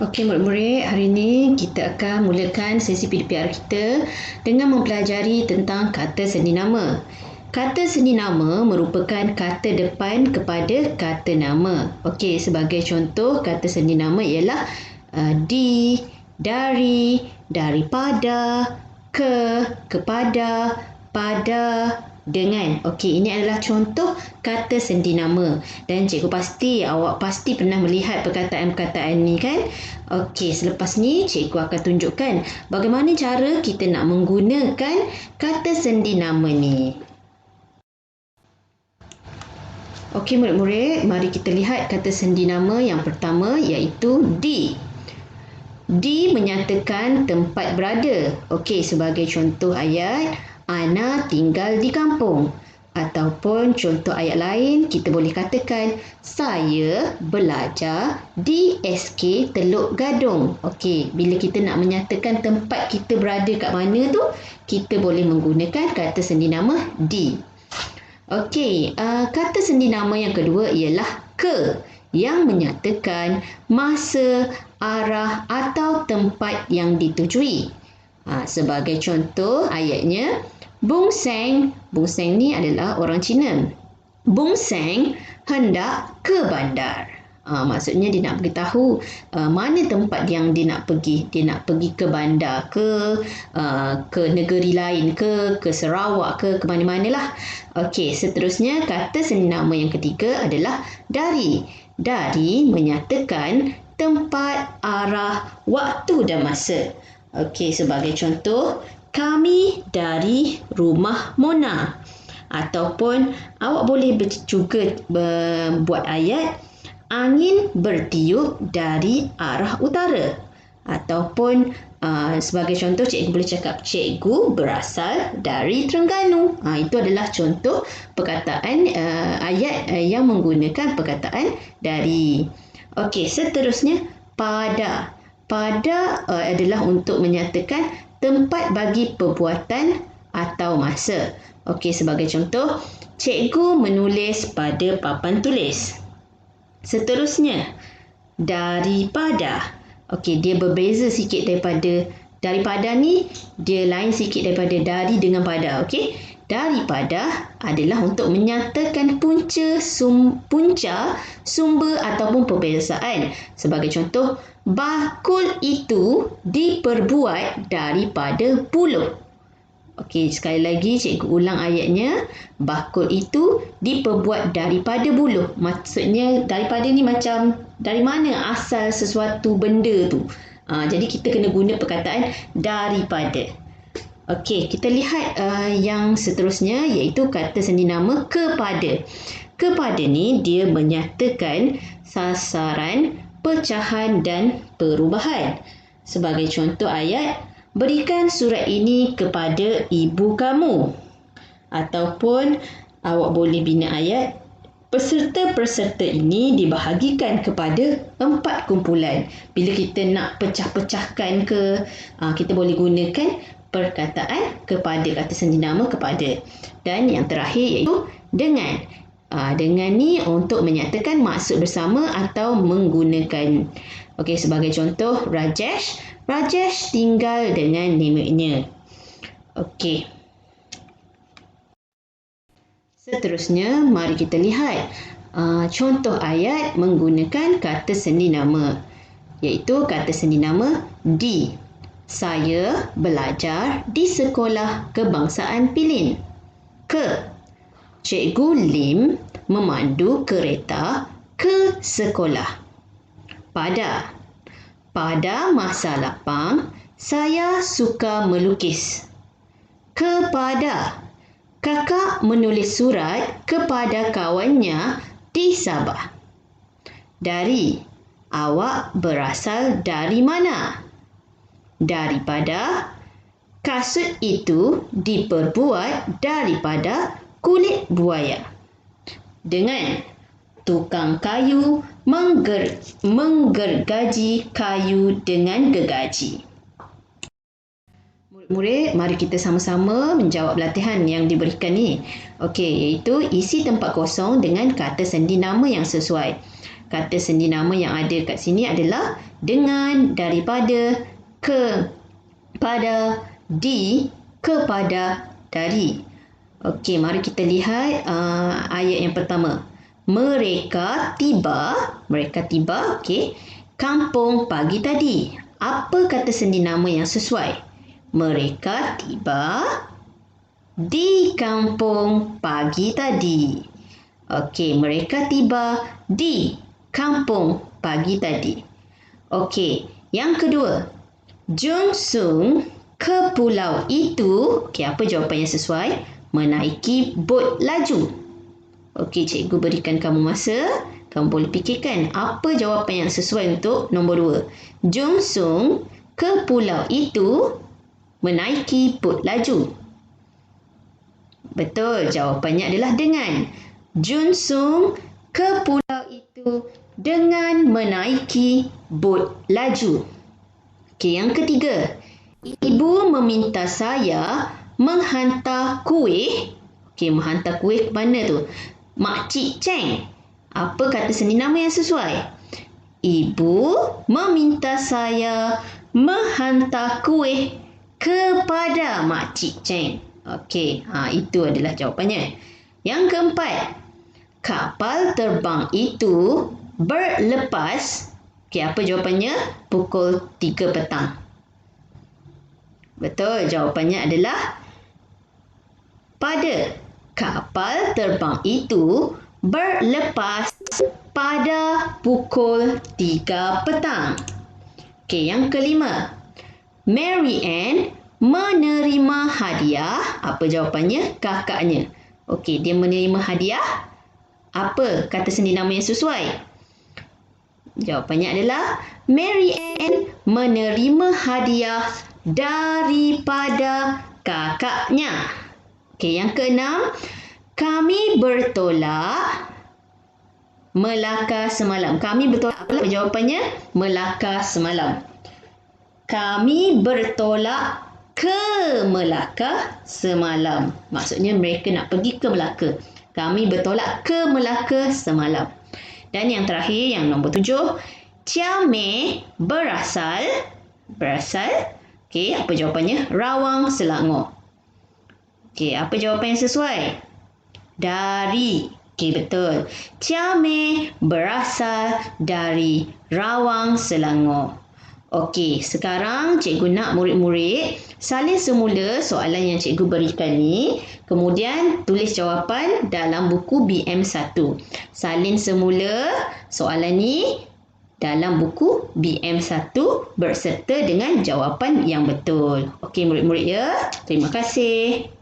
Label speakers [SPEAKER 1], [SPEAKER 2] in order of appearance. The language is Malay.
[SPEAKER 1] Okey murid-murid, hari ini kita akan mulakan sesi PDPR kita dengan mempelajari tentang kata sendi nama. Kata sendi nama merupakan kata depan kepada kata nama. Okey, sebagai contoh kata sendi nama ialah di, dari, daripada, kepada, pada, dengan. Okey, ini adalah contoh kata sendi nama. Dan cikgu pasti awak pasti pernah melihat perkataan-perkataan ni kan? Okey, selepas ni cikgu akan tunjukkan bagaimana cara kita nak menggunakan kata sendi nama ni. Okey murid-murid, mari kita lihat kata sendi nama yang pertama iaitu di. Di menyatakan tempat berada. Okey, sebagai contoh ayat, Ana tinggal di kampung. Ataupun contoh ayat lain, kita boleh katakan, saya belajar di SK Teluk Gadong. Okey, bila kita nak menyatakan tempat kita berada kat mana tu, kita boleh menggunakan kata sendi nama di. Okey, kata sendi nama yang kedua ialah ke, yang menyatakan masa, arah atau tempat yang ditujui. Sebagai contoh ayatnya, Bung Seng ni adalah orang Cina. Bung Seng hendak ke bandar. Maksudnya dia nak beritahu mana tempat yang dia nak pergi. Dia nak pergi ke bandar, ke negeri lain, ke Sarawak, ke mana-mana lah. Okey, seterusnya kata sendi nama yang ketiga adalah dari. Dari menyatakan tempat, arah, waktu dan masa. Okey, sebagai contoh, kami dari rumah Mona. Ataupun awak boleh juga buat ayat, angin bertiup dari arah utara. Ataupun sebagai contoh, cikgu boleh cakap, cikgu berasal dari Terengganu. Itu adalah contoh perkataan ayat yang menggunakan perkataan dari. Okey, seterusnya pada. Pada adalah untuk menyatakan tempat bagi perbuatan atau masa. Okey, sebagai contoh, cikgu menulis pada papan tulis. Seterusnya, daripada. Okey, dia berbeza sikit daripada ni, dia lain sikit daripada dari dengan pada. Okey, daripada adalah untuk menyatakan punca, sumber ataupun perbezaan. Sebagai contoh, bakul itu diperbuat daripada buluh. Okey, sekali lagi cikgu ulang ayatnya. Bakul itu diperbuat daripada buluh. Maksudnya daripada ni macam dari mana asal sesuatu benda tu. Jadi kita kena guna perkataan daripada. Okey, kita lihat yang seterusnya iaitu kata sendi nama kepada. Kepada ni dia menyatakan sasaran, pecahan dan perubahan. Sebagai contoh ayat, berikan surat ini kepada ibu kamu. Ataupun awak boleh bina ayat, peserta-peserta ini dibahagikan kepada 4 kumpulan. Bila kita nak pecah-pecahkan kita boleh gunakan perkataan kepada, kata sendi nama kepada. Dan yang terakhir iaitu dengan. Dengan ni untuk menyatakan maksud bersama atau menggunakan. Okey, sebagai contoh, Rajesh tinggal dengan neneknya. Okey. Seterusnya, mari kita lihat contoh ayat menggunakan kata sendi nama. Iaitu kata sendi nama di. Saya belajar di sekolah kebangsaan Pilin. Ke. Cikgu Lim memandu kereta ke sekolah. Pada. Pada masa lapang, saya suka melukis. Kepada. Kakak menulis surat kepada kawannya di Sabah. Dari. Awak berasal dari mana? Daripada. Kasut itu diperbuat daripada kulit buaya. Dengan. Tukang kayu menggergaji kayu dengan gergaji. Murid-murid, mari kita sama-sama menjawab latihan yang diberikan ni. Okey, iaitu isi tempat kosong dengan kata sendi nama yang sesuai. kata sendi nama yang ada kat sini adalah dengan, daripada, kepada, di, kepada, dari. Okey, mari kita lihat ayat yang pertama. Mereka tiba, okey, kampung pagi tadi. Apa kata sendi nama yang sesuai? Mereka tiba di kampung pagi tadi. Okey, mereka tiba di kampung pagi tadi. Okey, yang kedua. Jun Sung ke pulau itu. Okey, apa jawapan yang sesuai? Menaiki bot laju. Okey, cikgu berikan kamu masa. Kamu boleh fikirkan apa jawapan yang sesuai untuk nombor 2. Jun Sung ke pulau itu menaiki bot laju. Betul, jawapannya adalah dengan. Jun Sung ke pulau itu dengan menaiki bot laju. Okey, yang ketiga. Ibu meminta saya menghantar kuih. Okey, menghantar kuih ke mana tu? Makcik Cheng. Apa kata sendi nama yang sesuai? Ibu meminta saya menghantar kuih kepada Makcik Cheng. Okey, itu adalah jawapannya. Yang keempat, kapal terbang itu berlepas. Okey, apa jawapannya? Pukul 3 petang. Betul, jawapannya adalah pada. Kapal terbang itu berlepas pada pukul 3 petang. Okey, yang kelima. Mary Ann menerima hadiah. Apa jawapannya? Kakaknya. Okey, dia menerima hadiah. Apa kata sendi nama yang sesuai? Jawapannya adalah Mary Ann menerima hadiah daripada kakaknya. Okey, yang keenam. Kami bertolak Melaka semalam. Kami bertolak apa jawapannya? Melaka semalam. Kami bertolak ke Melaka semalam. Maksudnya mereka nak pergi ke Melaka. Kami bertolak ke Melaka semalam. Dan yang terakhir, yang nombor 7. Chia Mei berasal. Okey, apa jawapannya? Rawang Selangor. Okey, apa jawapan yang sesuai? Dari. Okey, betul. Chia Mei berasal dari Rawang Selangor. Okey, sekarang cikgu nak murid-murid salin semula soalan yang cikgu berikan ni. Kemudian tulis jawapan dalam buku BM1. Salin semula soalan ni dalam buku BM1 berserta dengan jawapan yang betul. Okey, murid-murid ya. Terima kasih.